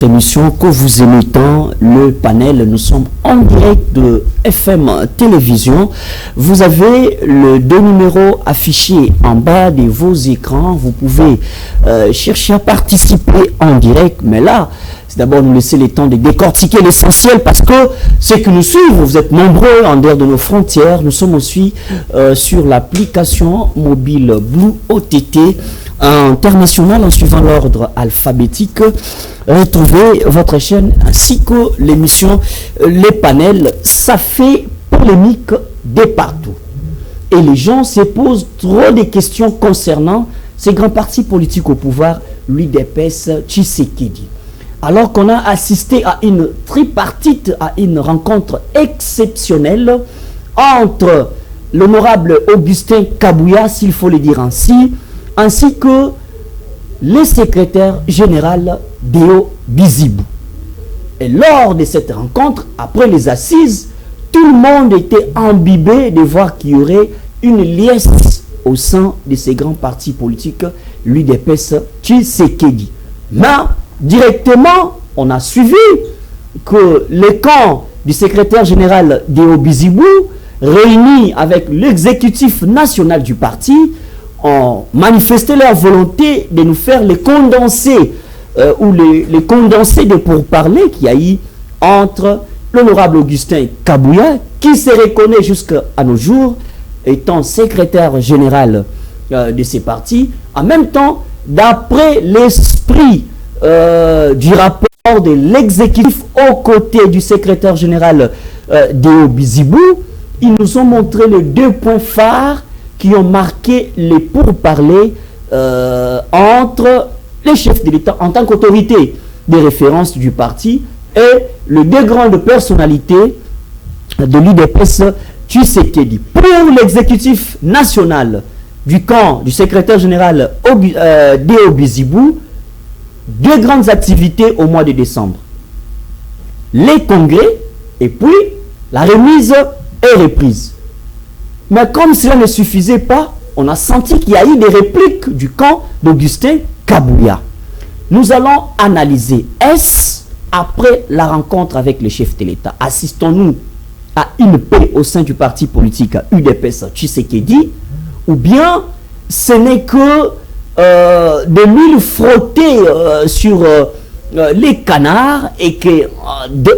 Émission que vous aimez tant, le panel. Nous sommes en direct de FM Télévision. Vous avez le deux numéros affichés en bas de vos écrans. Vous pouvez chercher à participer en direct. Mais là, c'est d'abord nous laisser le temps de décortiquer l'essentiel parce que ceux qui nous suivent, vous êtes nombreux en dehors de nos frontières. Nous sommes aussi sur l'application mobile Blue OTT international en suivant l'ordre alphabétique. Retrouvez votre chaîne ainsi que l'émission Les Panels. Ça fait polémique de partout. Et les gens se posent trop de questions concernant ces grands partis politiques au pouvoir, l'UDPS, Tshisekedi. Alors qu'on a assisté à une tripartite, à une rencontre exceptionnelle entre l'honorable Augustin Kabouya, s'il faut le dire ainsi que le secrétaire général Deo Bizibou. Et lors de cette rencontre, après les assises, tout le monde était imbibé de voir qu'il y aurait une liesse au sein de ces grands partis politiques, l'UDPS Tshisekedi. Mais directement, on a suivi que le camp du secrétaire général Deo Bizibou, réuni avec l'exécutif national du parti, ont manifesté leur volonté de nous faire les condensés ou les condensés de pourparlers qu'il y a eu entre l'honorable Augustin Kabouya, qui se reconnaît jusqu'à nos jours étant secrétaire général de ces partis, en même temps, d'après l'esprit du rapport de l'exécutif aux côtés du secrétaire général Deo Bizibou, ils nous ont montré les deux points phares qui ont marqué les pourparlers entre les chefs de l'État en tant qu'autorité de référence du parti et les deux grandes personnalités de l'UDPS Tshisekedi. Pour l'exécutif national du camp du secrétaire général Deo Bizibou, deux grandes activités au mois de décembre. Les congrès et puis la remise et reprise. Mais comme cela ne suffisait pas, on a senti qu'il y a eu des répliques du camp d'Augustin Kabouya. Nous allons analyser, est-ce après la rencontre avec les chefs de l'État, assistons-nous à une paix au sein du parti politique UDPS Tshisekedi, ou bien ce n'est que de l'huile frottée sur les canards et que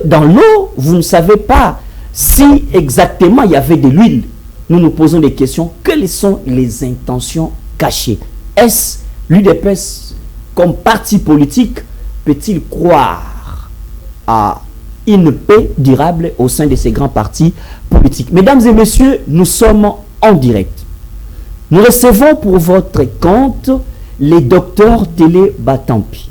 dans l'eau, vous ne savez pas si exactement il y avait de l'huile. Nous nous posons des questions. Quelles sont les intentions cachées? Est-ce l'UDPS, comme parti politique, peut-il croire à une paix durable au sein de ces grands partis politiques? Mesdames et messieurs, nous sommes en direct. Nous recevons pour votre compte le docteur Télé Batampi,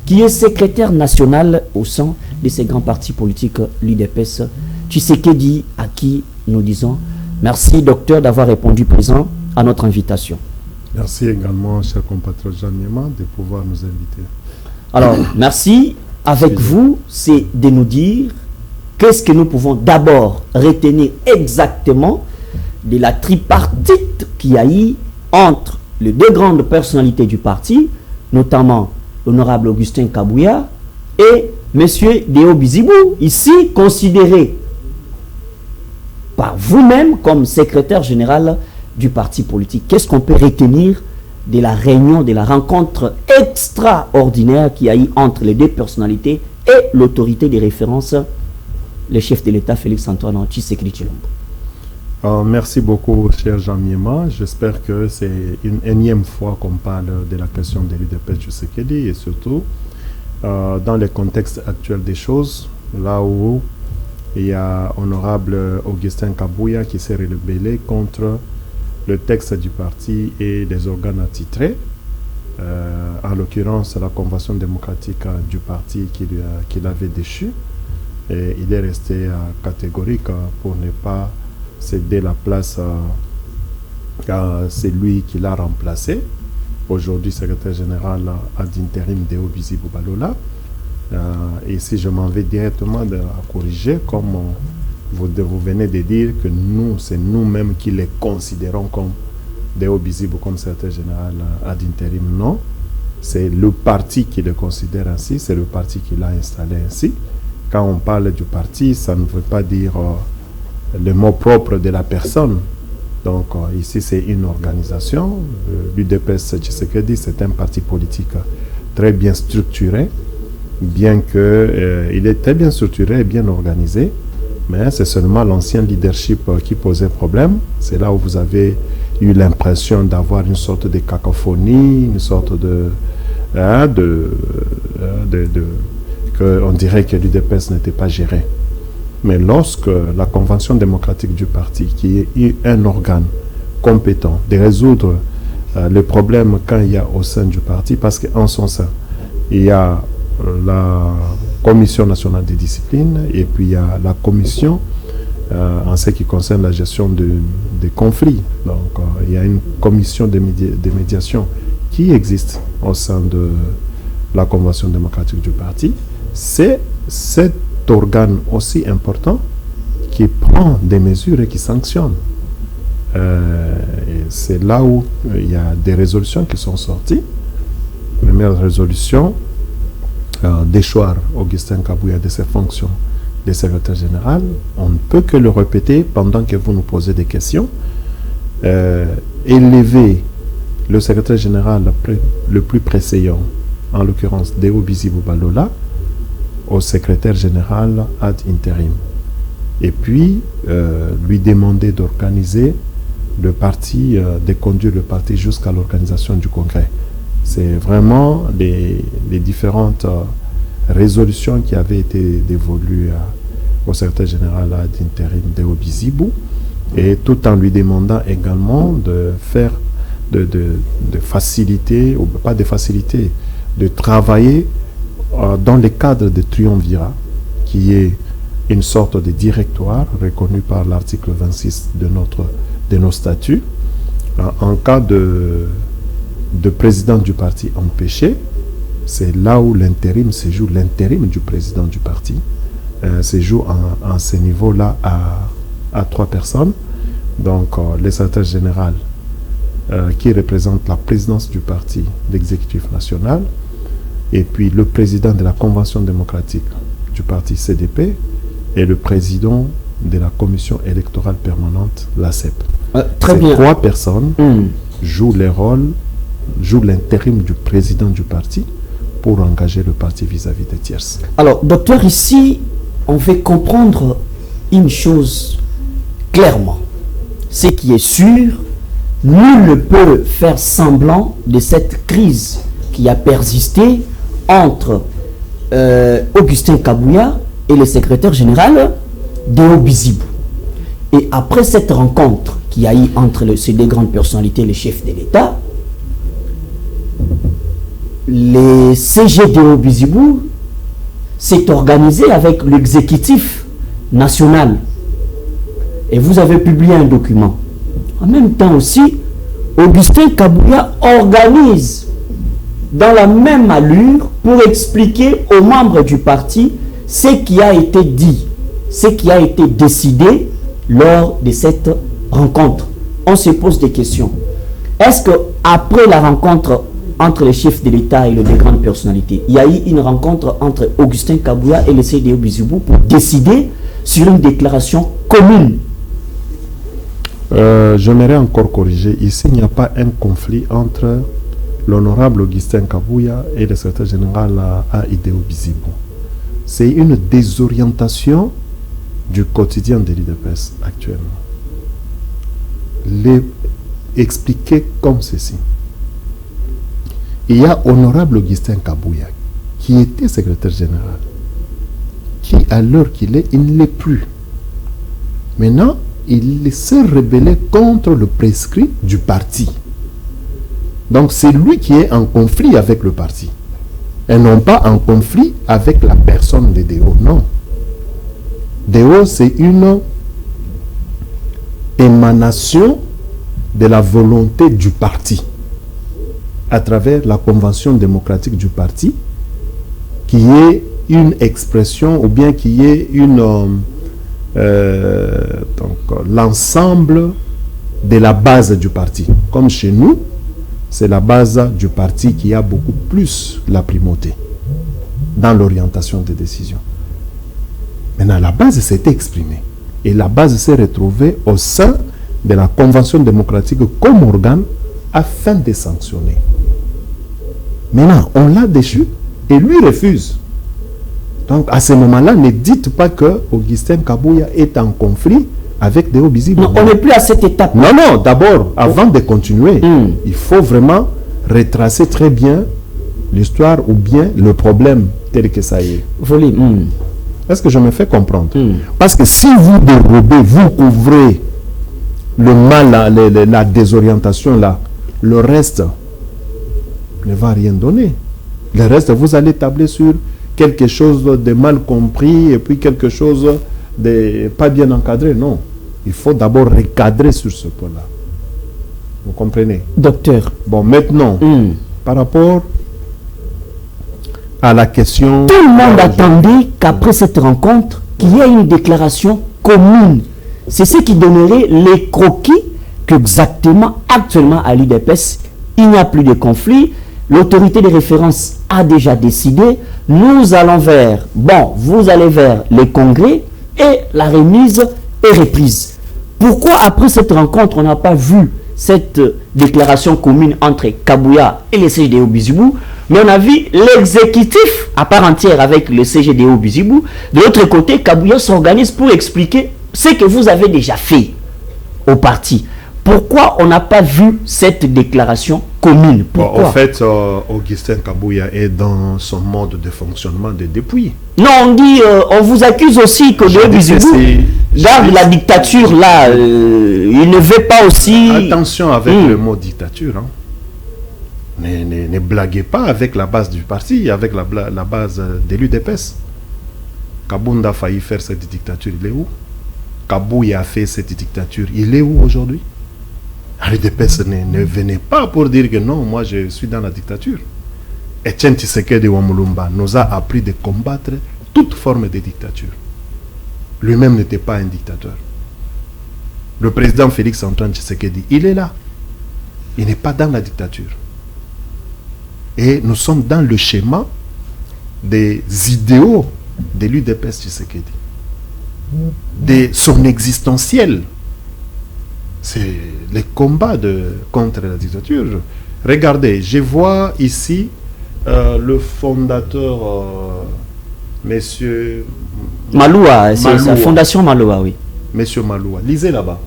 qui est secrétaire national au sein de ces grands partis politiques, l'UDPS Tshisekedi, à qui nous disons merci, docteur, d'avoir répondu présent à notre invitation. Merci également, cher compatriote Jean Niema, de pouvoir nous inviter. Alors, merci. Avec vous, c'est de nous dire qu'est-ce que nous pouvons d'abord retenir exactement de la tripartite qu'il y a eu entre les deux grandes personnalités du parti, notamment l'honorable Augustin Kabouya et M. Deo Bizibou, ici considéré par vous-même comme secrétaire général du parti politique. Qu'est-ce qu'on peut retenir de la réunion, de la rencontre extraordinaire qu'il y a eu entre les deux personnalités et l'autorité de référence, le chef de l'État Félix-Antoine Tshisekedi Tshilombo? Merci beaucoup, cher Jean Niema. J'espère que c'est une énième fois qu'on parle de la question de l'UDPS Tshisekedi et surtout dans le contexte actuel des choses, là où il y a honorable Augustin Kabouya qui s'est rebellé contre le texte du parti et des organes attitrés, en l'occurrence la convention démocratique du parti qui l'avait déchu. Et il est resté catégorique pour ne pas céder la place à celui qui l'a remplacé, aujourd'hui secrétaire général ad interim Deo Bizibou Balola. Et si je m'en vais directement à corriger, comme vous venez de dire que nous, c'est nous-mêmes qui les considérons comme Deo Bizibou comme secrétaire général ad interim, non. C'est le parti qui le considère ainsi, c'est le parti qui l'a installé ainsi. Quand on parle du parti, ça ne veut pas dire le mot propre de la personne. Donc ici, c'est une organisation. L'UDPS Tshisekedi, c'est un parti politique très bien structuré, bien qu'il est très bien structuré et bien organisé. Mais c'est seulement l'ancien leadership qui posait problème. C'est là où vous avez eu l'impression d'avoir une sorte de cacophonie, une sorte on dirait que l'UDPS n'était pas géré. Mais lorsque la Convention démocratique du parti, qui est un organe compétent de résoudre les problèmes quand il y a au sein du parti, parce qu'en son sein, il y a la Commission nationale des disciplines et puis il y a la commission en ce qui concerne la gestion des conflits. Donc il y a une commission de médiation qui existe au sein de la Convention démocratique du parti. C'est cet organe aussi important qui prend des mesures et qui sanctionne. Et c'est là où il y a des résolutions qui sont sorties. Première résolution, déchoir Augustin Kabouya de ses fonctions de secrétaire général. On ne peut que le répéter pendant que vous nous posez des questions. Élever le secrétaire général le plus précédent, en l'occurrence Deo Bizibou Balola, au secrétaire général ad interim. Et puis, lui demander d'organiser le parti, de conduire le parti jusqu'à l'organisation du congrès. C'est vraiment les différentes résolutions qui avaient été dévolues au secrétaire général ad interim Deo Bizibou, et tout en lui demandant également de faire, de faciliter, ou pas de faciliter, de travailler dans le cadre de triumvirat, qui est une sorte de directoire reconnu par l'article 26 de nos statuts. En cas de président du parti empêché, c'est là où l'intérim se joue, l'intérim du président du parti se joue en ce niveau-là à 3 personnes. Donc le secrétaire général qui représente la présidence du parti, l'exécutif national, et puis le président de la Convention démocratique du parti CDP et le président de la commission électorale permanente, la CEP. Très bien. 3 personnes jouent les rôles, jouent l'intérim du président du parti pour engager le parti vis-à-vis des tierces. Alors, docteur, ici, on veut comprendre une chose clairement. Ce qui est sûr, nul ne peut faire semblant de cette crise qui a persisté entre Augustin Kabouya et le secrétaire général Deo Bizibou. Et après cette rencontre qu'il y a eu entre ces deux grandes personnalités, les chefs de l'État, le CG Deo Bizibou s'est organisé avec l'exécutif national. Et vous avez publié un document. En même temps aussi, Augustin Kabouya organise dans la même allure pour expliquer aux membres du parti ce qui a été dit, ce qui a été décidé lors de cette rencontre. On se pose des questions. Est-ce que après la rencontre entre les chefs de l'État et les grandes personnalités, il y a eu une rencontre entre Augustin Kabouya et le CDO Bizibou pour décider sur une déclaration commune? J'aimerais encore corriger. Ici, il n'y a pas un conflit entre l'honorable Augustin Kabouya et le secrétaire général à Deo Bizibou. C'est une désorientation du quotidien de l'UDPS actuellement. Expliquer comme ceci. Il y a honorable Augustin Kabouya qui était secrétaire général, qui à l'heure qu'il est, il ne l'est plus. Maintenant, il s'est rebellé contre le prescrit du parti. Donc c'est lui qui est en conflit avec le parti. Et non pas en conflit avec la personne de Deo. Non. Deo, c'est une émanation de la volonté du parti à travers la convention démocratique du parti, qui est une expression ou bien qui est l'ensemble de la base du parti. Comme chez nous, c'est la base du parti qui a beaucoup plus la primauté dans l'orientation des décisions. Maintenant, la base s'est exprimée et la base s'est retrouvée au sein de la Convention démocratique comme organe afin de sanctionner. Maintenant, on l'a déchu et lui refuse. Donc, à ce moment-là, ne dites pas que Augustin Kabouya est en conflit avec Deo Bizibu. Non, on n'est plus à cette étape. Non, non, d'abord, avant de continuer, il faut vraiment retracer très bien l'histoire ou bien le problème tel que ça est. Est-ce que je me fais comprendre? Parce que si vous dérobez, vous couvrez le mal, la désorientation là, le reste ne va rien donner. Le reste, vous allez tabler sur quelque chose de mal compris et puis quelque chose de pas bien encadré. Non. Il faut d'abord recadrer sur ce point-là. Vous comprenez? Docteur. Bon, maintenant, par rapport à la question... Tout le monde attendait qu'après cette rencontre, qu'il y ait une déclaration commune. C'est ce qui donnerait les croquis qu'exactement, actuellement, à l'UDPS, il n'y a plus de conflit. L'autorité de référence a déjà décidé. Nous allons vers... Bon, vous allez vers les congrès et la remise est reprise. Pourquoi après cette rencontre, on n'a pas vu cette déclaration commune entre Kabouya et le CGDO Bizibu, mais on a vu l'exécutif à part entière avec le CGDO Bizibu. De l'autre côté, Kabouya s'organise pour expliquer ce que vous avez déjà fait au parti. Pourquoi on n'a pas vu cette déclaration commune? Pourquoi? En fait, Augustin Kabouya est dans son mode de fonctionnement de depuis. Non, on dit, on vous accuse aussi que Deo Bizibu, dans la dictature là, il ne veut pas aussi... Attention avec le mot dictature. Hein. Ne blaguez pas avec la base du parti, avec la base de l'UDPS. Kabounda a failli faire cette dictature, il est où? Kabouya a fait cette dictature, il est où aujourd'hui? L'UDPS ne venait pas pour dire que non, moi je suis dans la dictature. Etienne Tshisekedi Wamulumba nous a appris de combattre toute forme de dictature. Lui-même n'était pas un dictateur. Le président Félix Antoine Tshisekedi, il est là. Il n'est pas dans la dictature. Et nous sommes dans le schéma des idéaux de l'UDPS Tshisekedi. De son existentiel. C'est les combats contre la dictature. Regardez, je vois ici le fondateur, monsieur Maloua, c'est la fondation Maloua, oui. Monsieur Maloua, lisez là-bas.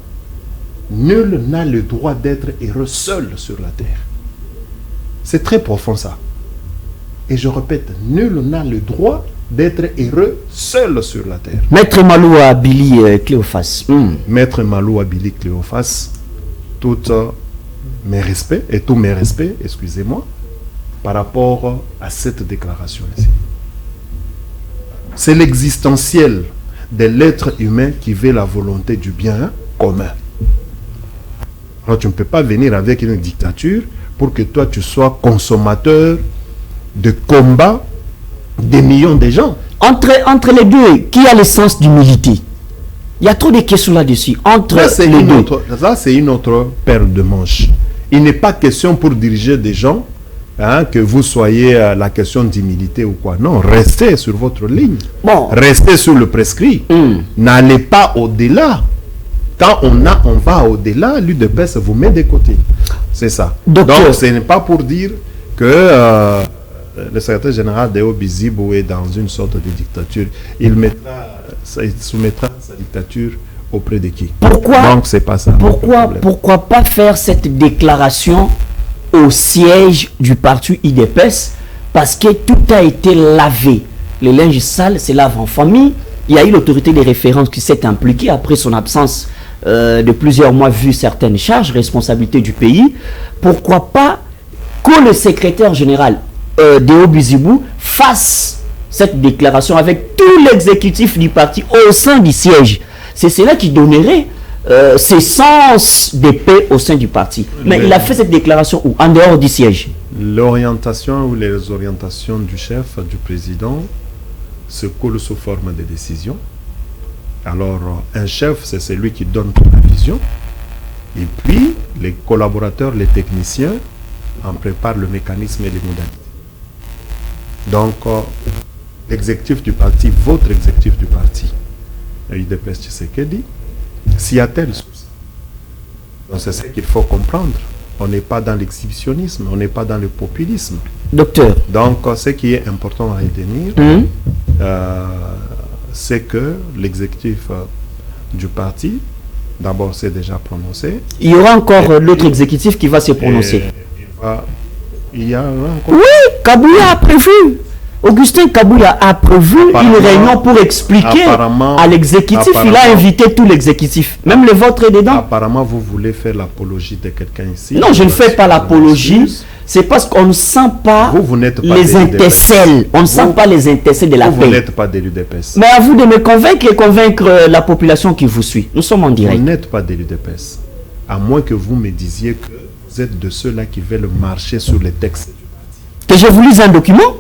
Nul n'a le droit d'être heureux seul sur la terre. C'est très profond ça. Et je répète, nul n'a le droit d'être heureux seul sur la terre. Maître Maloua Billy Cléophas. Maître Maloua Billy Cléophas, tous mes respects, et tous mes respects, excusez-moi, par rapport à cette déclaration ici. C'est l'existentiel de l'être humain qui veut la volonté du bien commun. Alors tu ne peux pas venir avec une dictature pour que toi tu sois consommateur de combat des millions de gens. Entre les deux, qui a le sens d'humilité? Il y a trop de questions là-dessus. Entre les deux. Ça, c'est une autre paire de manches. Il n'est pas question pour diriger des gens que vous soyez à la question d'humilité ou quoi. Non, restez sur votre ligne. Bon. Restez sur le prescrit. N'allez pas au-delà. Quand on va au-delà, l'UDPS vous met de côté. C'est ça. Docteur. Donc, ce n'est pas pour dire que le secrétaire général Deo Bizibu est dans une sorte de dictature. Il soumettra sa dictature auprès de qui? Pourquoi? Donc, c'est pas ça. Pourquoi pas faire cette déclaration au siège du parti UDPS? Parce que tout a été lavé. Le linge sale se lave en famille. Il y a eu l'autorité des références qui s'est impliquée après son absence de plusieurs mois vu certaines charges, responsabilités du pays. Pourquoi pas que le secrétaire général Deo Bizibu fasse cette déclaration avec tout l'exécutif du parti au sein du siège? C'est cela qui donnerait ce sens de paix au sein du parti. Mais il a fait cette déclaration où? En dehors du siège. L'orientation ou les orientations du chef, du président, se coulent sous forme de décision. Alors, un chef, c'est celui qui donne la vision. Et puis, les collaborateurs, les techniciens, en prépare le mécanisme et les modalités. Donc, l'exécutif du parti, votre exécutif du parti, UDPS Tshisekedi, s'y attelle sur ça. Donc, c'est ce qu'il faut comprendre. On n'est pas dans l'exhibitionnisme, on n'est pas dans le populisme. Docteur. Donc, ce qui est important à retenir, c'est que l'exécutif du parti, d'abord, s'est déjà prononcé. Il y aura encore l'autre exécutif qui va se prononcer. Il y a encore... Oui, Kabouya a prévu. Augustin Kabouya a prévu une réunion pour expliquer à l'exécutif. Il a invité tout l'exécutif. Même le vôtre est dedans. Apparemment, vous voulez faire l'apologie de quelqu'un ici. Non, je ne fais pas l'apologie. C'est parce qu'on ne sent pas les intercelles. On ne sent pas les intercelles de la paix. Vous n'êtes pas d'élu d'EPS. Mais à vous de me convaincre et convaincre la population qui vous suit. Nous sommes en direct. Vous n'êtes pas d'élu d'EPS. À moins que vous me disiez que vous êtes de ceux-là qui veulent marcher sur les textes du parti. Que je vous lise un document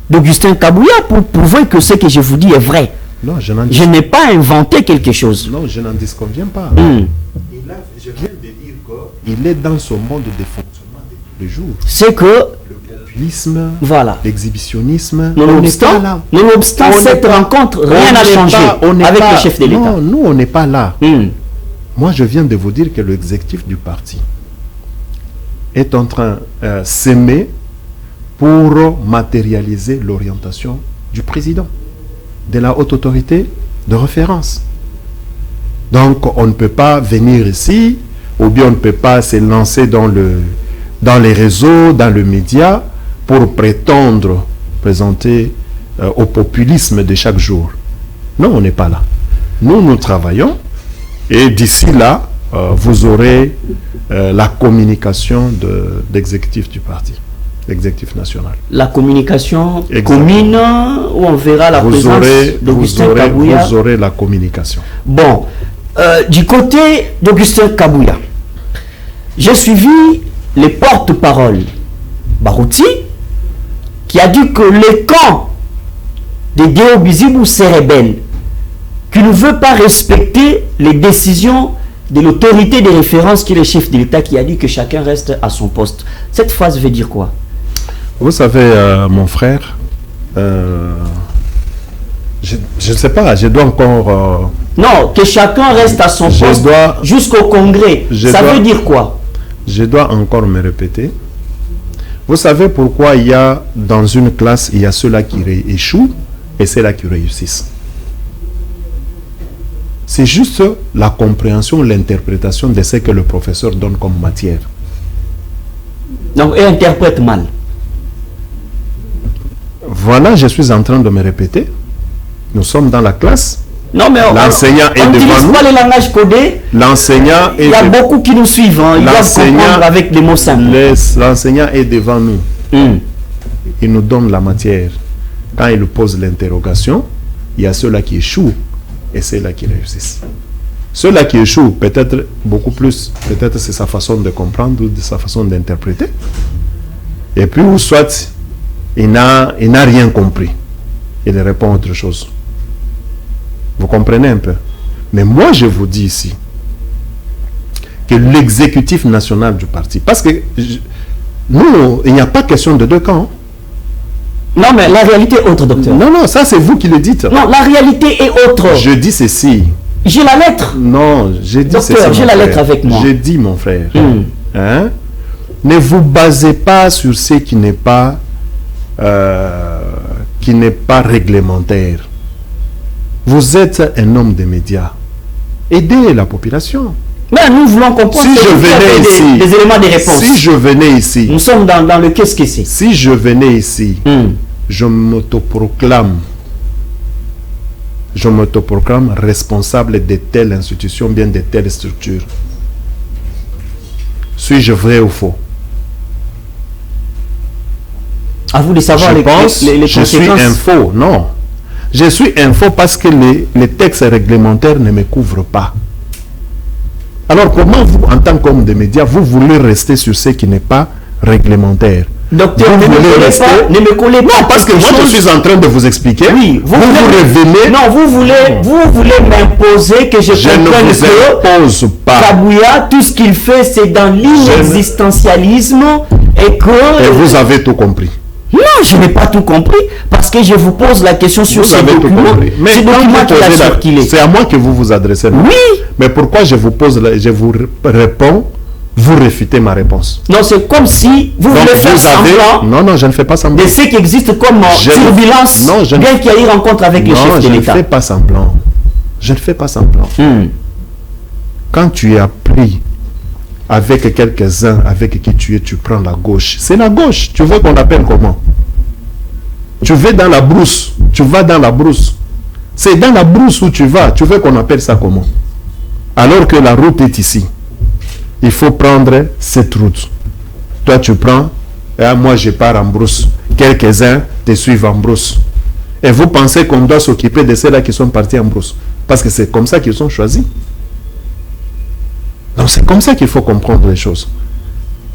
d'Augustin Kabouya pour prouver que ce que je vous dis est vrai. Non, je n'ai pas inventé quelque chose. Non, je n'en disconviens pas. Je viens de dire qu'il est dans ce monde de fonctionnement de tous les jours. C'est que le populisme, voilà, l'exhibitionnisme, nonobstant cette rencontre, rien n'a changé avec le chef de l'État. Non, nous, on n'est pas là. Moi, je viens de vous dire que l'exécutif du parti est en train de s'aimer pour matérialiser l'orientation du président, de la haute autorité de référence. Donc, on ne peut pas venir ici, ou bien on ne peut pas se lancer dans les réseaux, dans le média, pour prétendre présenter au populisme de chaque jour. Non, on n'est pas là. Nous travaillons, et d'ici là, vous aurez la communication d'exécutif du parti. L'exécutif national. La communication commune où on verra la présence d'Augustin Kabouya. Vous aurez la communication. Bon, du côté d'Augustin Kabouya, j'ai suivi les porte-paroles Barouti qui a dit que le camp de Déo Bizibou se rebelle, qui ne veut pas respecter les décisions de l'autorité de référence qui est le chef de l'État, qui a dit que chacun reste à son poste. Cette phrase veut dire quoi? Vous savez, mon frère, je ne sais pas, je dois encore... non, que chacun reste à son poste jusqu'au congrès. Ça veut dire quoi? Je dois encore me répéter. Vous savez pourquoi il y a, dans une classe, il y a ceux-là qui échouent et ceux-là qui réussissent. C'est juste la compréhension, l'interprétation de ce que le professeur donne comme matière. Donc, il interprète mal. Voilà, je suis en train de me répéter. Nous sommes dans la classe. Non, mais l'enseignant est devant nous. On pas les langages codés. L'enseignant est... Il y a beaucoup qui nous suivent. Hein. Ils doivent comprendre avec des mots simples. L'enseignant est devant nous. Il nous donne la matière. Quand il pose l'interrogation, il y a ceux-là qui échouent et ceux-là qui réussissent. Ceux-là qui échouent, peut-être beaucoup plus, peut-être c'est sa façon de comprendre ou de sa façon d'interpréter. Et puis, ou soit... il n'a rien compris. Il répond autre chose. Vous comprenez un peu? Mais moi, je vous dis ici que l'exécutif national du parti, parce que nous, il n'y a pas question de deux camps. Non, mais la réalité est autre, docteur. Non, ça c'est vous qui le dites. Non, la réalité est autre. Je dis ceci. J'ai la lettre. Non, j'ai dit ceci. Docteur, j'ai la lettre avec moi. J'ai dit, mon frère, ne vous basez pas sur ce qui n'est pas réglementaire. Vous êtes un homme des médias. Aidez la population. Mais nous voulons comprendre si je venais ici, des éléments de réponse. Si je venais ici, nous sommes dans le qu'est-ce que c'est. Si je venais ici, je m'autoproclame responsable de telle institution, bien de telle structure. Suis-je vrai ou faux? À vous de savoir les conséquences. Je suis un faux. Non. Je suis un faux parce que les textes réglementaires ne me couvrent pas. Alors comment vous, en tant qu'homme de médias, vous voulez rester sur ce qui n'est pas réglementaire? Docteur, ne me collez pas. Non, parce que moi je suis en train de vous expliquer. Oui, vous révélez. Non, vous voulez m'imposer que je comprenne ne vous impose pas. Kabouya, tout ce qu'il fait, c'est dans l'inexistentialisme Et vous avez tout compris. Non, je n'ai pas tout compris, parce que je vous pose la question sur ces documents. Mais ces documents qui a circulé. C'est à moi que vous vous adressez. Oui. Mais pourquoi je vous réponds, vous réfutez ma réponse? Non, c'est comme si vous voulez faire semblant. Non, je ne fais pas semblant. De ce qui existe comme turbulence, bien qu'il y ait une rencontre avec le chef de l'État. Je ne fais pas semblant. Je ne fais pas semblant. Quand tu es appris avec quelques-uns avec qui tu prends la gauche, c'est la gauche. Tu veux qu'on l'appelle comment? Tu vas dans la brousse. Tu vas dans la brousse. C'est dans la brousse où tu vas. Tu veux qu'on appelle ça comment? Alors que la route est ici. Il faut prendre cette route. Toi, tu prends, et moi, je pars en brousse. Quelques-uns te suivent en brousse. Et vous pensez qu'on doit s'occuper de ceux-là qui sont partis en brousse. Parce que c'est comme ça qu'ils sont choisis. Donc, c'est comme ça qu'il faut comprendre les choses.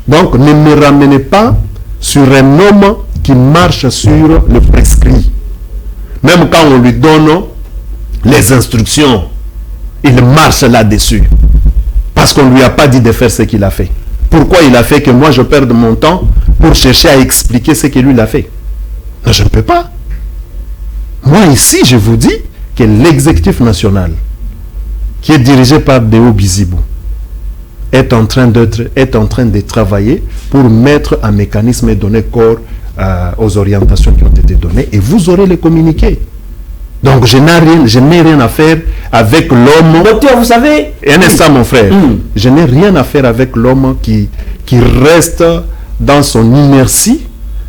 Donc, ne me ramenez pas sur un homme qui marche sur le prescrit. Même quand on lui donne les instructions, il marche là-dessus. Parce qu'on ne lui a pas dit de faire ce qu'il a fait. Pourquoi il a fait que moi je perde mon temps pour chercher à expliquer ce que lui il a fait? Non, je ne peux pas. Moi ici, je vous dis que l'exécutif national, qui est dirigé par Deo Bizibou, est en train de travailler pour mettre un mécanisme et donner corps aux orientations qui ont été données, et vous aurez les communiqués. Donc je n'ai rien à faire avec l'homme. Docteur, vous savez... Un instant, mon frère. Je n'ai rien à faire avec l'homme qui reste dans son inertie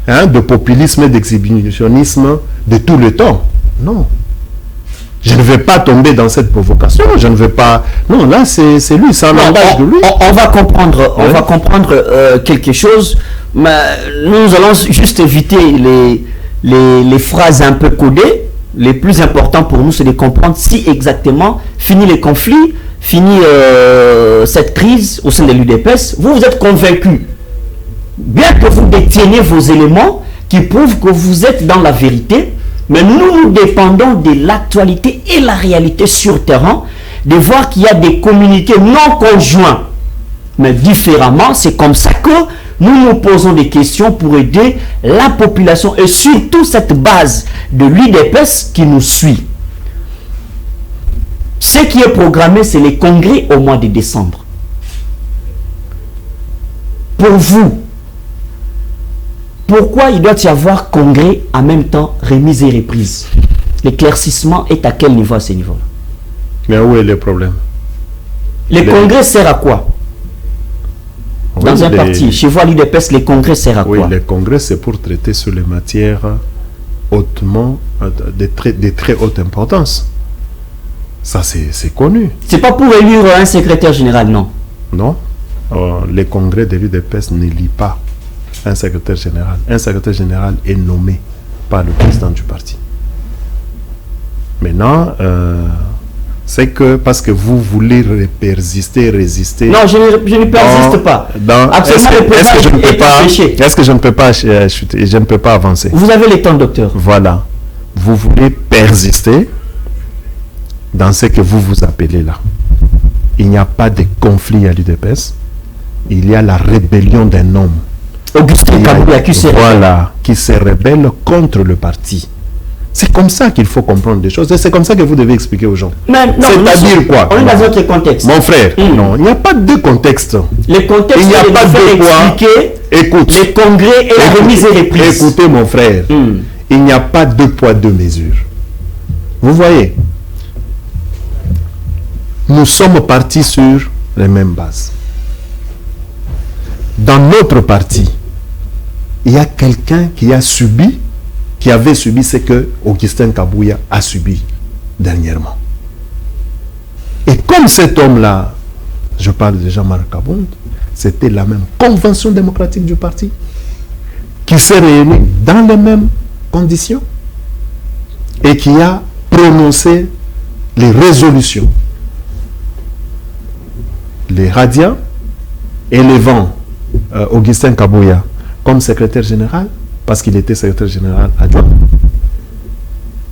de populisme et d'exhibitionnisme de tout le temps. Non. Je ne vais pas tomber dans cette provocation. Je ne vais pas... Non, là, c'est lui, c'est un langage de lui. On va comprendre quelque chose, mais nous allons juste éviter les phrases un peu codées. Les plus importants pour nous, c'est de comprendre si exactement, fini les conflits, fini cette crise au sein de l'UDPS, vous êtes convaincu, bien que vous déteniez vos éléments qui prouvent que vous êtes dans la vérité, mais nous dépendons de l'actualité et la réalité sur terrain, de voir qu'il y a des communiqués non conjoints, mais différemment. C'est comme ça que nous nous posons des questions pour aider la population et surtout cette base de l'UDPS qui nous suit. Ce qui est programmé, c'est les congrès au mois de décembre. Pour vous, pourquoi il doit y avoir congrès en même temps remise et reprise? L'éclaircissement est à quel niveau à ce niveau-là? Mais où est le problème? Les congrès servent à quoi? Dans un parti, chez vous à l'UDPS, les congrès servent à quoi? Oui, les congrès, c'est pour traiter sur les matières hautement, de très haute importance. Ça, c'est connu. C'est pas pour élire un secrétaire général, non? Non. Les congrès de l'UDPS ne lient pas un secrétaire général. Un secrétaire général est nommé par le président du parti. Maintenant, c'est que parce que vous voulez résister. Non, je ne persiste pas. Est-ce que je ne peux pas chuter? Je ne peux pas avancer. Vous avez le temps, docteur. Voilà. Vous voulez persister dans ce que vous vous appelez là. Il n'y a pas de conflit à l'UDPS. Il y a la rébellion d'un homme. Augustin Kabouya qui se rebelle contre le parti. C'est comme ça qu'il faut comprendre des choses. Et c'est comme ça que vous devez expliquer aux gens. C'est-à-dire quoi? On est dans un autre contexte. Mon frère, non, il n'y a pas de contexte. Le contexte, il n'y a pas de quoi. Écoute. Les congrès et la remise et reprise. Écoutez, mon frère, il n'y a pas deux poids, deux mesures. Vous voyez? Nous sommes partis sur les mêmes bases. Dans notre parti, il y a quelqu'un qui avait subi ce que Augustin Kabouya a subi dernièrement. Et comme cet homme-là, je parle de Jean-Marc Kabund, c'était la même convention démocratique du parti, qui s'est réunie dans les mêmes conditions et qui a prononcé les résolutions, les radiants, élevant Augustin Kabouya comme secrétaire général, parce qu'il était secrétaire général adjoint.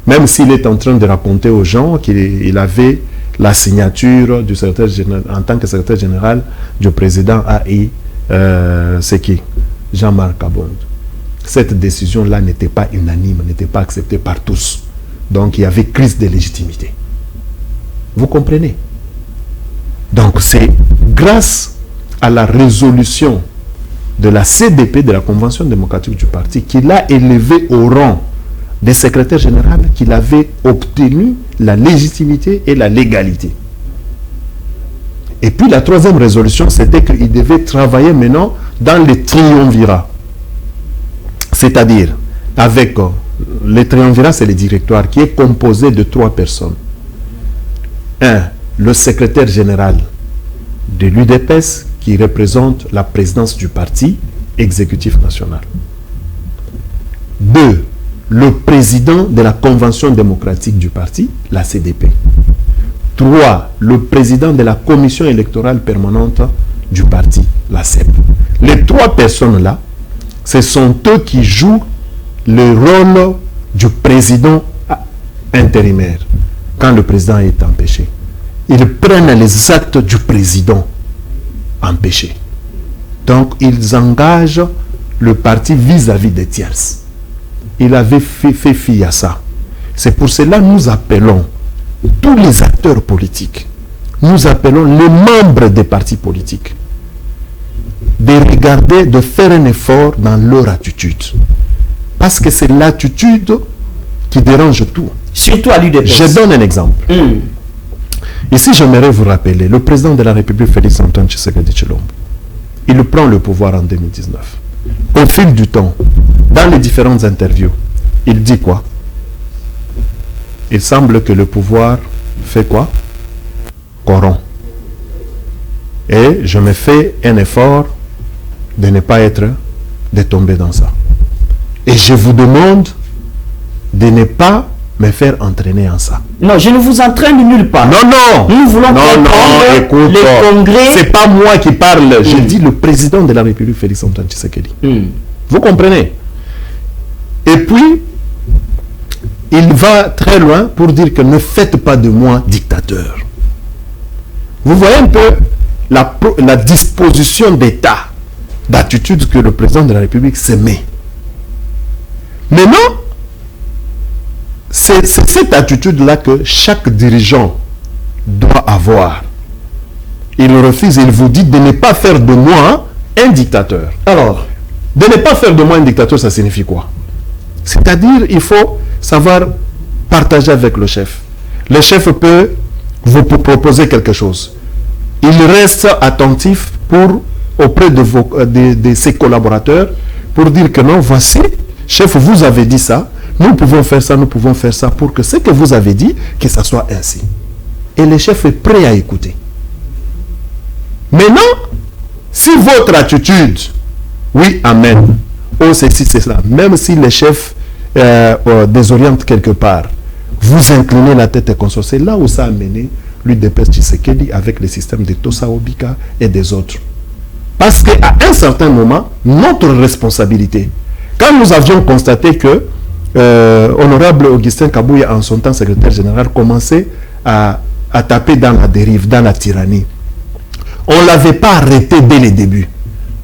Même s'il est en train de raconter aux gens qu'il avait la signature du secrétaire général, en tant que secrétaire général du président AI, c'est qui Jean-Marc Kabonde, cette décision-là n'était pas unanime, n'était pas acceptée par tous. Donc il y avait crise de légitimité. Vous comprenez? Donc c'est grâce à la résolution de la CDP, de la Convention démocratique du parti, qu'il a élevé au rang des secrétaires généraux, qu'il avait obtenu la légitimité et la légalité. Et puis la troisième résolution, c'était qu'il devait travailler maintenant dans les triumvirats. C'est-à-dire, avec les triumvirats, c'est le directoire qui est composé de 3 personnes. 1, le secrétaire général de l'UDPS, qui représente la présidence du parti exécutif national. 2, le président de la Convention démocratique du parti, la CDP. 3, le président de la commission électorale permanente du parti, la CEP. Les 3 personnes-là, ce sont eux qui jouent le rôle du président intérimaire quand le président est empêché. Ils prennent les actes du président empêché. Donc, ils engagent le parti vis-à-vis des tierces. Il avait fait fi à ça. C'est pour cela que nous appelons tous les acteurs politiques, nous appelons les membres des partis politiques de regarder, de faire un effort dans leur attitude. Parce que c'est l'attitude qui dérange tout. Surtout à l'UDPS. Je donne un exemple. Ici, j'aimerais vous rappeler, le président de la République, Félix Antoine Tshisekedi Tshilombo, il prend le pouvoir en 2019. Au fil du temps, dans les différentes interviews, il dit quoi? Il semble que le pouvoir fait quoi? Corrompt. Et je me fais un effort de ne pas de tomber dans ça. Et je vous demande de ne pas me faire entraîner en ça. Non, je ne vous entraîne nulle part. Non, non. Nous voulons comprendre écoute, les congrès. C'est pas moi qui parle. Je dis le président de la République, Félix Antoine Tshisekedi. Vous comprenez? Et puis, il va très loin pour dire que ne faites pas de moi dictateur. Vous voyez un peu la disposition d'état, d'attitude que le président de la République se met. Maintenant, c'est cette attitude-là que chaque dirigeant doit avoir. Il refuse, il vous dit de ne pas faire de moi un dictateur. Alors, de ne pas faire de moi un dictateur, ça signifie quoi? C'est-à-dire, il faut savoir partager avec le chef. Le chef peut vous proposer quelque chose. Il reste attentif auprès de ses collaborateurs pour dire que non, voici, chef, vous avez dit ça, nous pouvons faire ça pour que ce que vous avez dit, que ça soit ainsi. Et le chef est prêt à écouter. Maintenant, si votre attitude, oui, amen, oh, ceci, c'est cela, même si le chef désoriente quelque part, vous inclinez la tête et consort. C'est là où ça a mené l'UDPS Tshisekedi avec le système de Tosa Obika et des autres. Parce qu'à un certain moment, notre responsabilité, quand nous avions constaté que Honorable Augustin Kabouya, en son temps secrétaire général, commençait à taper dans la dérive, dans la tyrannie, on ne l'avait pas arrêté dès les débuts.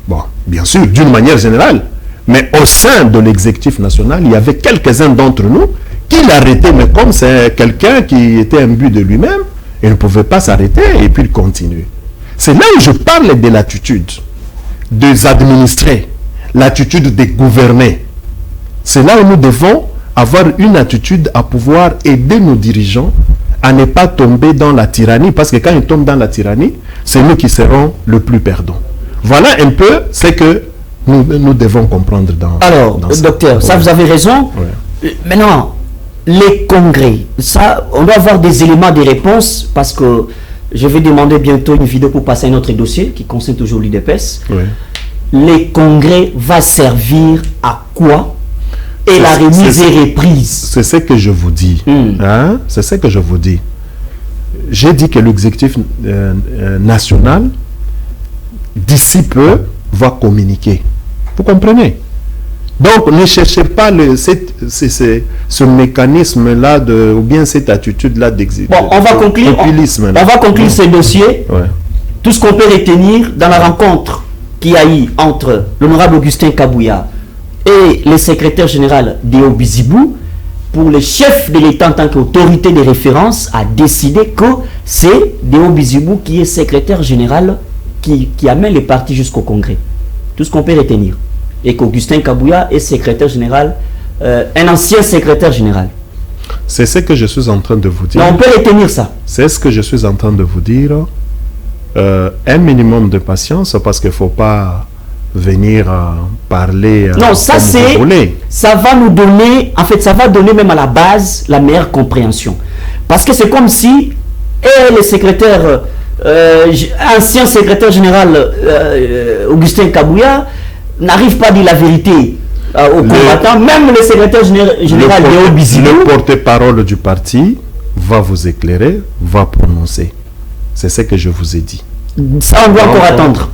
Bon, bien sûr, d'une manière générale, mais au sein de l'exécutif national, il y avait quelques-uns d'entre nous qui l'arrêtaient, mais comme c'est quelqu'un qui était imbu de lui-même, il ne pouvait pas s'arrêter et puis il continue. C'est là où je parle de l'attitude des administrés, l'attitude des gouvernés. C'est là où nous devons avoir une attitude à pouvoir aider nos dirigeants à ne pas tomber dans la tyrannie, parce que quand ils tombent dans la tyrannie, c'est nous qui serons le plus perdants. Voilà un peu ce que nous devons comprendre dans ça. Docteur, ça vous avez raison. Ouais. Maintenant, les congrès, ça, on doit avoir des éléments de réponse, parce que je vais demander bientôt une vidéo pour passer à un autre dossier qui concerne toujours l'UDPS. Ouais. Les congrès va servir à quoi? Et la remise et reprise. C'est ce que je vous dis. Hein? C'est ce que je vous dis. J'ai dit que l'exécutif national, d'ici peu, va communiquer. Vous comprenez? Donc, ne cherchez pas ce mécanisme-là, ou bien cette attitude-là d'exécutif. Bon, on va conclure, ce dossier. Ouais. Tout ce qu'on peut retenir dans la rencontre qu'il y a eu entre l'honorable Augustin Kabouya et le secrétaire général Déo Bizibou, pour le chef de l'État en tant qu'autorité de référence, a décidé que c'est Déo Bizibou qui est secrétaire général qui amène les partis jusqu'au Congrès. Tout ce qu'on peut retenir. Et qu'Augustin Kabouya est secrétaire général, un ancien secrétaire général. C'est ce que je suis en train de vous dire. Non, on peut retenir ça. C'est ce que je suis en train de vous dire. Un minimum de patience, parce qu'il ne faut pas venir parler. Non, ça c'est, ça va nous donner, en fait, ça va donner même à la base la meilleure compréhension. Parce que c'est comme si le secrétaire, ancien secrétaire général Augustin Kabouya n'arrive pas à dire la vérité aux combattants, même le secrétaire général Déo Bizibou. Le porte-parole du parti va vous éclairer, va prononcer. C'est ce que je vous ai dit. Ça, on doit encore attendre.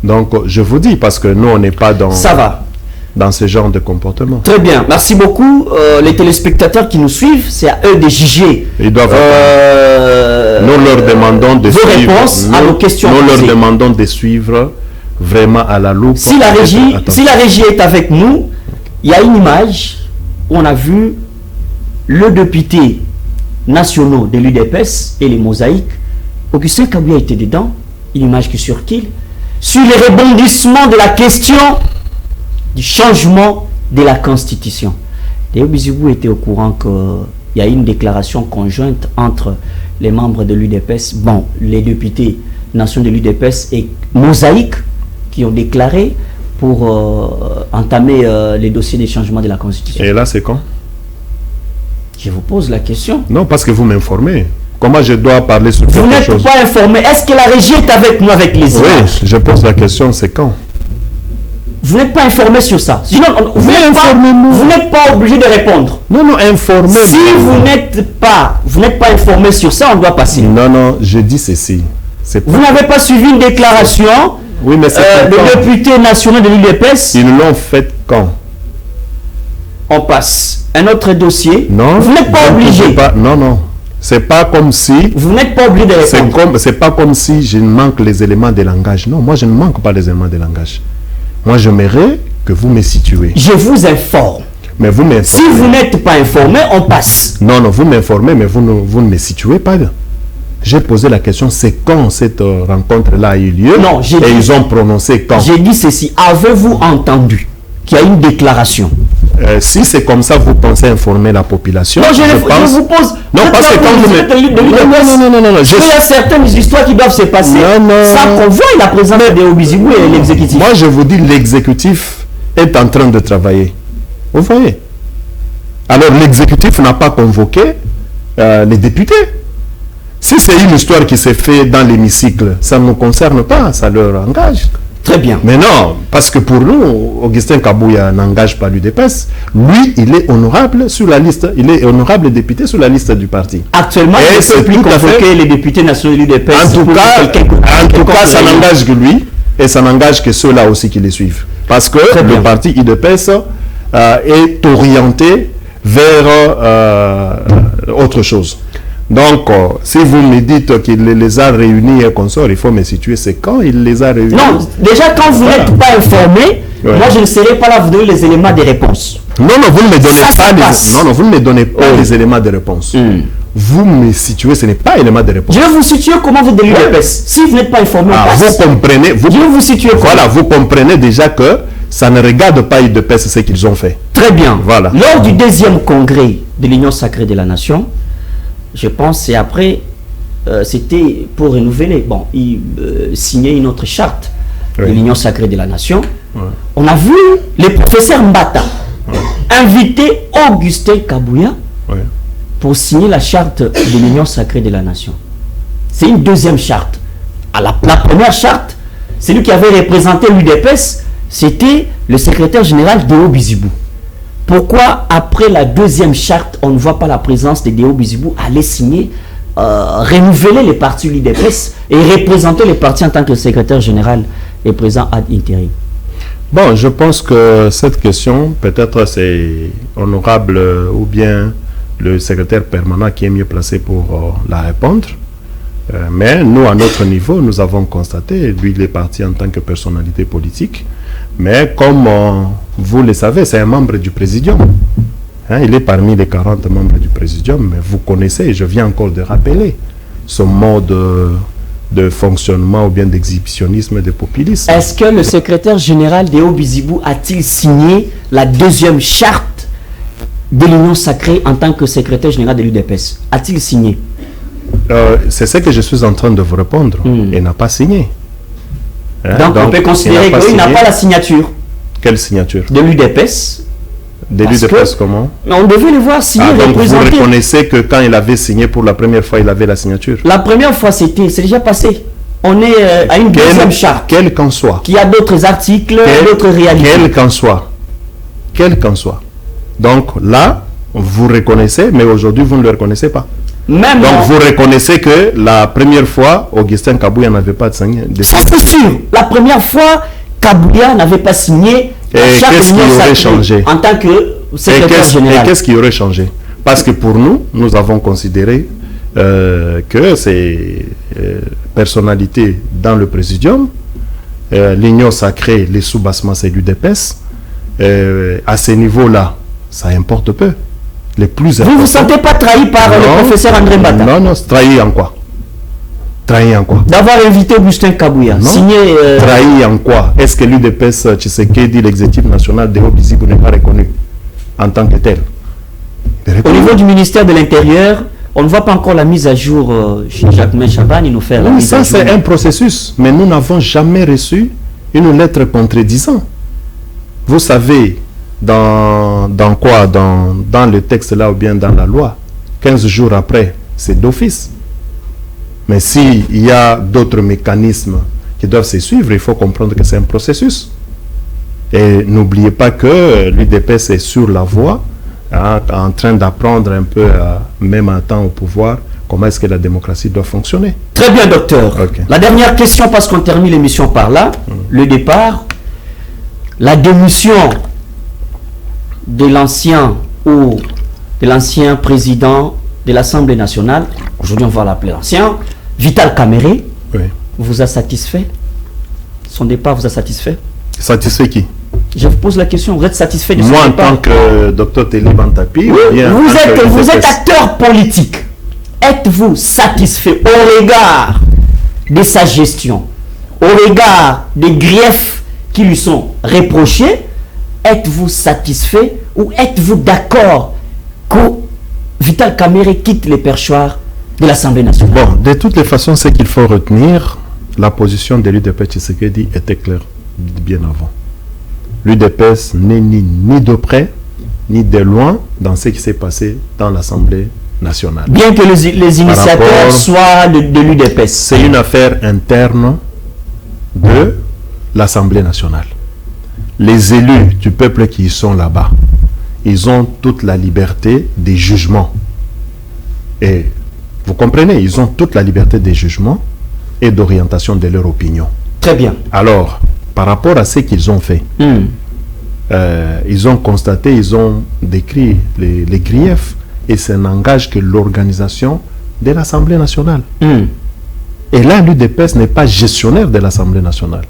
Donc, je vous dis, parce que nous, on n'est pas dans, ça va. Dans ce genre de comportement. Très bien. Merci beaucoup. Les téléspectateurs qui nous suivent, c'est à eux de juger. Ils doivent nous leur demandons de vos suivre, réponses à nos questions. Nous leur demandons de suivre vraiment à la loupe. Si la régie est avec nous, il y a une image où on a vu le député national de l'UDPS et les mosaïques. Augustin Kabouya était dedans, une image qui circule, sur les rebondissements de la question du changement de la Constitution. Déo Bizibou était au courant qu'il y a une déclaration conjointe entre les membres de l'UDPS, bon, les députés nationaux de l'UDPS et Mosaïque, qui ont déclaré pour entamer les dossiers des changements de la Constitution. Et là, c'est quand? Je vous pose la question. Non, parce que vous m'informez. Comment je dois parler sur quelque chose? Vous n'êtes pas informé. Est-ce que la régie est avec nous avec les images? Oui, je pose la question, c'est quand? Vous n'êtes pas informé sur ça. Sinon, vous n'êtes pas obligé de répondre. Non, non, informé. Si vous n'êtes pas informé sur ça, on doit passer. Non, non, je dis ceci. Vous n'avez pas suivi une déclaration oui, mais de député national de l'UDPS. Ils l'ont fait quand? On passe. Un autre dossier. Non. Vous n'êtes pas obligé. Non, non. C'est pas comme si... Vous n'êtes pas obligé de répondre. C'est pas comme si je manque les éléments de langage. Non, moi je ne manque pas les éléments de langage. Moi j'aimerais que vous me situez. Je vous informe. Mais vous m'informez. Si vous n'êtes pas informé, on passe. Non, non, vous m'informez, mais vous ne me situez pas. J'ai posé la question, c'est quand cette rencontre-là a eu lieu? Non, et ils ont prononcé quand? J'ai dit ceci, avez-vous entendu qu'il y a une déclaration? Si c'est comme ça, vous pensez informer la population? Non, je vous pose. Non, parce que quand vous non. Il y a certaines histoires qui doivent se passer sans qu'on voie la présence de Déo Bizibou et l'exécutif. Moi, je vous dis, l'exécutif est en train de travailler. Vous voyez? Alors, l'exécutif n'a pas convoqué les députés. Si c'est une histoire qui s'est faite dans l'hémicycle, ça ne nous concerne pas, ça leur engage. Très bien. Mais non, parce que pour nous, Augustin Kabouya n'engage pas l'UDPS. Lui, il est honorable sur la liste. Il est honorable député sur la liste du parti. Actuellement, il ne peut plus convoquer les députés nationaux de l'UDPS. En tout cas, ça n'engage que lui et ça n'engage que ceux-là aussi qui les suivent. Parce que le parti UDPS est orienté vers autre chose. Donc, si vous me dites qu'il les a réunis et consorts, il faut me situer, c'est quand il les a réunis? Non, déjà quand vous n'êtes pas informé, moi je ne serai pas là vous donner les éléments de réponse. Non, non, vous ne me donnez pas vous ne me donnez pas les éléments de réponse. Vous me situez, ce n'est pas élément de réponse. Je vais vous situer comment vous délivrer l'UDPS. Si vous n'êtes pas informé, vous comprenez. Je vais vous situer comment. Voilà, vous comprenez déjà que ça ne regarde pas l'UDPS ce qu'ils ont fait. Très bien. Voilà. Lors du 2e congrès de l'Union sacrée de la Nation, je pense et après, c'était pour renouveler, bon, signer une autre charte de l'Union sacrée de la Nation. On a vu le professeur Mbata inviter Augustin Kabouya pour signer la charte de l'Union sacrée de la Nation. C'est une 2e charte. La première charte, celui qui avait représenté l'UDPS, c'était le secrétaire général Déo Bizibou. Pourquoi, après la 2e charte, on ne voit pas la présence de Déo Bizibou aller signer, renouveler les partis de l'UDPS et représenter les partis en tant que secrétaire général et président ad interim? Bon, je pense que cette question, peut-être c'est honorable ou bien le secrétaire permanent qui est mieux placé pour la répondre. Mais nous, à notre niveau, nous avons constaté, lui, il est parti en tant que personnalité politique, mais comme vous le savez, c'est un membre du Présidium. Hein, il est parmi les 40 membres du Présidium, mais vous connaissez, je viens encore de rappeler, son mode de fonctionnement ou bien d'exhibitionnisme, de populisme. Est-ce que le secrétaire général Deo Bizibou a-t-il signé la deuxième charte de l'Union sacrée en tant que secrétaire général de l'UDPS? A-t-il signé? C'est ce que je suis en train de vous répondre. Il n'a pas signé. Hein? Donc on peut considérer qu'il n'a pas la signature. Quelle signature? De l'UDPS. De l'UDPS comment? On devait le voir signer, donc représenter. Vous reconnaissez que quand il avait signé pour la première fois, il avait la signature? La première fois, c'est déjà passé. On est à une deuxième charte. Quel qu'en soit. Qui a d'autres articles, d'autres réalités. Quel qu'en soit. Quel qu'en soit. Donc là, vous reconnaissez, mais aujourd'hui, vous ne le reconnaissez pas. Même donc vous reconnaissez que la première fois, Augustin Kabouya n'avait pas signé. Ça c'est sûr. La première fois, Kabouya n'avait pas signé. Et qu'est-ce qui aurait changé en tant que secrétaire général? Et qu'est-ce qui aurait changé? Parce que pour nous, nous avons considéré que ces personnalités dans le Présidium, l'Union sacrée, les sous-bassements, c'est l'UDPS, à ce niveau-là, ça importe peu. Les plus vous ne vous sentez pas trahi par le professeur André Mbata? Non, non, trahi en quoi? Trahi en quoi? D'avoir invité Augustin Kabouya. Signé. Trahi en quoi? Est-ce que l'UDPS Tshisekedi, l'exécutif national de Bizibou, n'est pas reconnu en tant que tel? Au niveau du ministère de l'Intérieur, on ne voit pas encore la mise à jour chez Jacquemain Chaban. Il nous fait la mise à jour. Ça, c'est un processus. Mais nous n'avons jamais reçu une lettre contredisant. Vous savez, dans quoi? Dans le texte là ou bien dans la loi, 15 jours après, c'est d'office. Mais s'il y a d'autres mécanismes qui doivent se suivre, il faut comprendre que c'est un processus. Et n'oubliez pas que l'UDPS est sur la voie, hein, en train d'apprendre un peu, même en temps au pouvoir, comment est-ce que la démocratie doit fonctionner. Très bien, docteur. Okay. La dernière question, parce qu'on termine l'émission par là. Le départ, la démission de l'ancien président de l'Assemblée nationale, aujourd'hui on va l'appeler l'ancien, Vital Kamerhe, oui, vous a satisfait? Son départ vous a satisfait? Satisfait qui? Je vous pose la question, vous êtes satisfait de son départ? Moi, en tant que docteur Télé Bantapi, oui, vous êtes acteur politique. Êtes-vous satisfait au regard de sa gestion, au regard des griefs qui lui sont reprochés? Êtes-vous satisfait ou êtes-vous d'accord que Vital Kamerhe quitte les perchoirs de l'Assemblée nationale? Bon, de toutes les façons, ce qu'il faut retenir, la position de l'UDPS Tshisekedi était claire bien avant. L'UDPS n'est ni de près, ni de loin dans ce qui s'est passé dans l'Assemblée nationale. Bien que les initiateurs soient de l'UDPS. C'est une affaire interne de l'Assemblée nationale. Les élus du peuple qui y sont là-bas, ils ont toute la liberté des jugements. Et vous comprenez, ils ont toute la liberté des jugements et d'orientation de leur opinion. Très bien. Alors, par rapport à ce qu'ils ont fait, ils ont constaté, ils ont décrit les griefs et ça n'engage que l'organisation de l'Assemblée nationale. Et là, l'UDPS n'est pas gestionnaire de l'Assemblée nationale.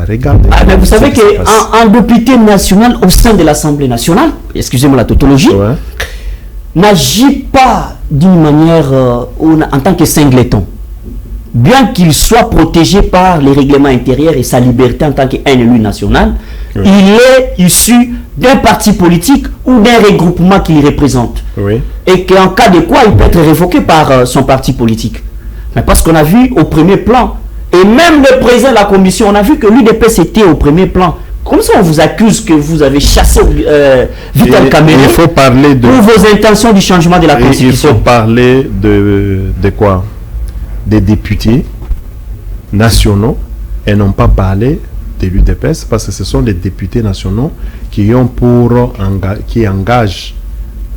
Regardez. Mais vous savez qu'un député national au sein de l'Assemblée nationale, excusez-moi la tautologie, n'agit pas d'une manière en tant que singleton. Bien qu'il soit protégé par les règlements intérieurs et sa liberté en tant qu'un élu national, il est issu d'un parti politique ou d'un regroupement qu'il représente. Et qu'en cas de quoi, il peut être révoqué par son parti politique. Mais parce qu'on a vu au premier plan, et même le président de la commission, on a vu que l'UDPS était au premier plan. Comme ça, on vous accuse que vous avez chassé Vital Kamerhe. Il faut parler de... Pour vos intentions du changement de la Constitution. Il faut parler de quoi? Des députés nationaux et non pas parler de l'UDPS parce que ce sont les députés nationaux qui engagent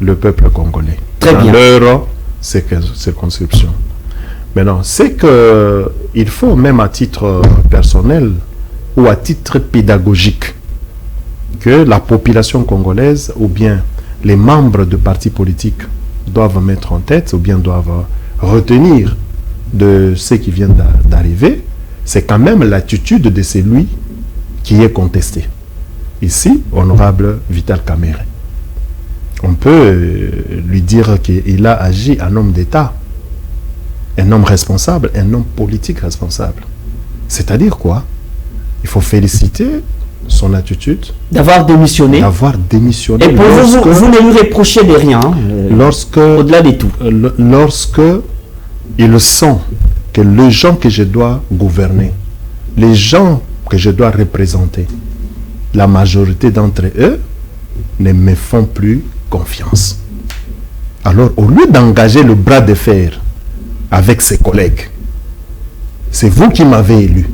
le peuple congolais dans leur circonscription. Maintenant, c'est qu'il faut même à titre personnel ou à titre pédagogique que la population congolaise ou bien les membres de partis politiques doivent mettre en tête ou bien doivent retenir de ce qui vient d'arriver, c'est quand même l'attitude de celui qui est contesté. Ici, honorable Vital Kamerhe. On peut lui dire qu'il a agi en homme d'État, un homme responsable, un homme politique responsable. C'est-à-dire quoi? Il faut féliciter son attitude. D'avoir démissionné. D'avoir démissionné. Et pour vous ne lui reprochez de rien. Au-delà de tout. Lorsque il sent que les gens que je dois gouverner, les gens que je dois représenter, la majorité d'entre eux ne me font plus confiance. Alors, au lieu d'engager le bras de fer avec ses collègues, c'est vous qui m'avez élu.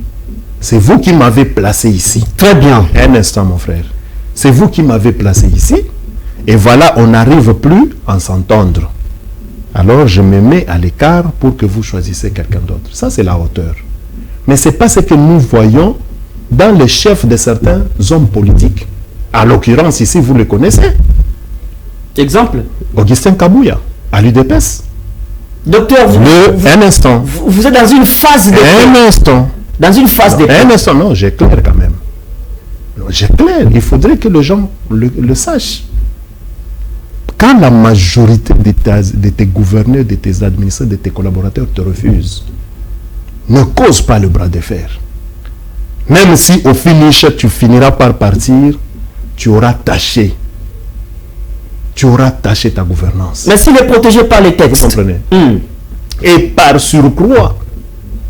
C'est vous qui m'avez placé ici. Très bien. Un instant, mon frère. C'est vous qui m'avez placé ici. Et voilà, on n'arrive plus à s'entendre. Alors, je me mets à l'écart pour que vous choisissez quelqu'un d'autre. Ça, c'est la hauteur. Mais ce n'est pas ce que nous voyons dans les chefs de certains hommes politiques. À l'occurrence, ici, vous le connaissez. Exemple? Augustin Kabouya, à l'UDPS. Docteur, un instant. Vous êtes dans une phase de... Un instant. Dans une phase de... Un instant, non, j'éclaire quand même. J'éclaire, il faudrait que les gens le sachent. Quand la majorité de tes gouverneurs, de tes administrateurs, de tes collaborateurs te refusent, ne cause pas le bras de fer. Même si au finish, tu finiras par partir, tu auras tâché. Tu auras tâché ta gouvernance. Mais s'il est protégé par les textes. Vous comprenez? Et par surcroît,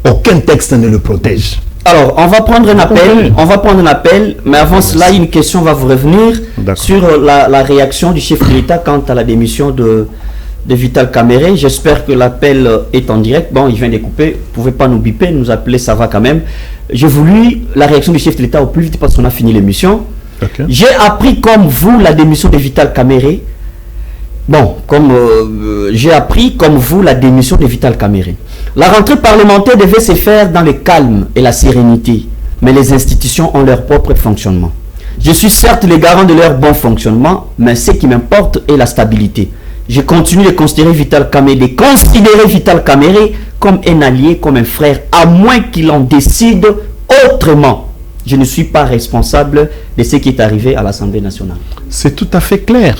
aucun texte ne le protège. Alors, on va prendre un appel. On va prendre un appel. Mais avant cela, une question va vous revenir sur la réaction du chef de l'État quant à la démission de Vital Kamerhe. J'espère que l'appel est en direct. Bon, il vient de couper. Vous ne pouvez pas nous biper, nous appeler, ça va quand même. J'ai voulu la réaction du chef de l'État au plus vite parce qu'on a fini l'émission. J'ai appris comme vous la démission de Vital Kamerhe. Bon, j'ai appris comme vous la démission de Vital Kamerhe. La rentrée parlementaire devait se faire dans le calme et la sérénité, mais les institutions ont leur propre fonctionnement. Je suis certes le garant de leur bon fonctionnement, mais ce qui m'importe est la stabilité. Je continue de considérer Vital Kamerhe, comme un allié, comme un frère, à moins qu'il en décide autrement. Je ne suis pas responsable de ce qui est arrivé à l'Assemblée nationale. C'est tout à fait clair.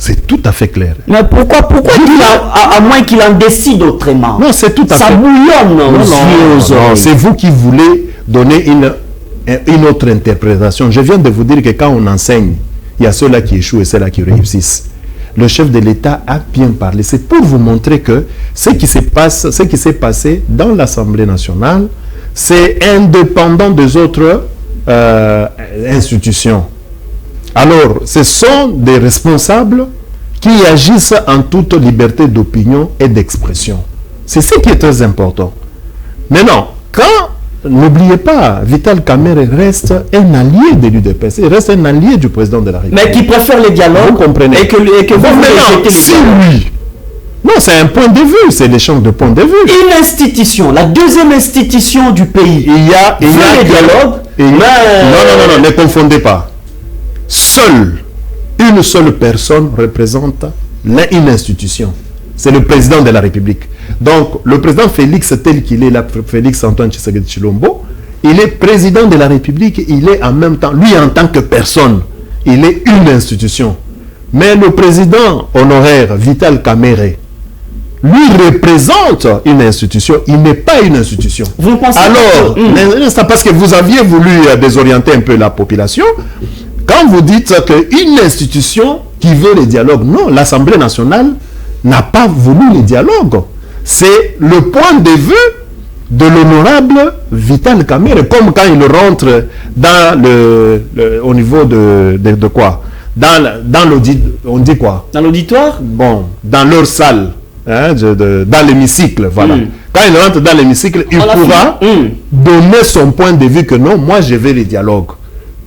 C'est tout à fait clair. Mais pourquoi à moins qu'il en décide autrement? Non, c'est tout à fait... Ça bouillonne non, c'est vous qui voulez donner une autre interprétation. Je viens de vous dire que quand on enseigne, il y a ceux-là qui échouent et ceux-là qui réussissent. Le chef de l'État a bien parlé. C'est pour vous montrer que ce qui s'est passé dans l'Assemblée nationale, c'est indépendant des autres institutions. Alors, ce sont des responsables qui agissent en toute liberté d'opinion et d'expression. C'est ce qui est très important. Maintenant, n'oubliez pas, Vital Kamerhe reste un allié de l'UDPS, il reste un allié du président de la République. Mais qui préfère les dialogues, vous comprenez. Et que vous rejetez les dialogues. Non, c'est un point de vue, c'est l'échange de points de vue. Une institution, la deuxième institution du pays. Il y a les dialogues. Non, ne confondez pas. Une seule personne représente une institution. C'est le président de la République. Donc, le président Félix, tel qu'il est là, Félix Antoine Tshisekedi Tshilombo, il est président de la République, il est en même temps, lui en tant que personne, il est une institution. Mais le président honoraire, Vital Kamerhe, lui représente une institution, il n'est pas une institution. Vous pensez alors, c'est parce que vous aviez voulu désorienter un peu la population. Quand vous dites qu'une institution qui veut le dialogue, non, l'Assemblée nationale n'a pas voulu le dialogue. C'est le point de vue de l'honorable Vital Kamerhe, comme quand il rentre dans au niveau de quoi? Dans l'auditoire, on dit quoi? Dans l'auditoire? Bon, dans leur salle, hein, dans l'hémicycle, voilà. Quand il rentre dans l'hémicycle, il pourra donner son point de vue que non, moi je veux le dialogue.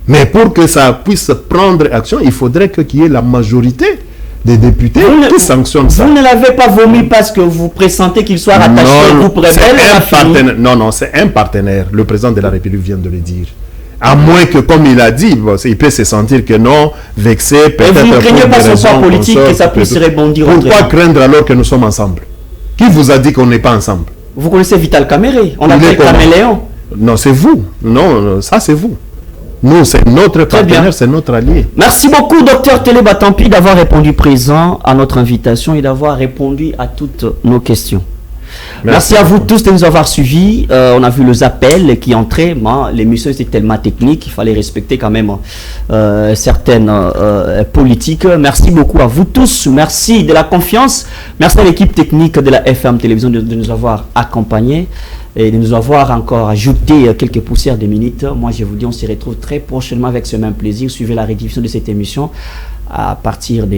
Mais pour que ça puisse prendre action, il faudrait qu'il y ait la majorité des députés qui sanctionnent ça. Vous ne l'avez pas vomi parce que vous pressentez qu'il soit rattaché au groupe rebelle. Non, c'est un partenaire. Le président de la République vient de le dire. À moins que, comme il a dit, il peut se sentir que non, vexé, peut-être... Et vous ne craignez pas son poids politique que ça puisse rebondir. Pourquoi craindre alors que nous sommes ensemble? Qui vous a dit qu'on n'est pas ensemble? Vous connaissez Vital Caméré? On Il a est fait comment? Caméléon. Non, c'est vous. Non, ça c'est vous. Nous, c'est notre Très bien. partenaire, c'est notre allié. Merci beaucoup, docteur Télé Batampi, d'avoir répondu présent à notre invitation et d'avoir répondu à toutes nos questions. Merci à vous tous de nous avoir suivis. On a vu les appels qui entraient. L'émission était tellement technique, il fallait respecter quand même certaines politiques. Merci beaucoup à vous tous. Merci de la confiance. Merci à l'équipe technique de la FM Télévision de nous avoir accompagnés et de nous avoir encore ajouté quelques poussières de minutes. Moi, je vous dis, on se retrouve très prochainement avec ce même plaisir. Suivez la rediffusion de cette émission à partir de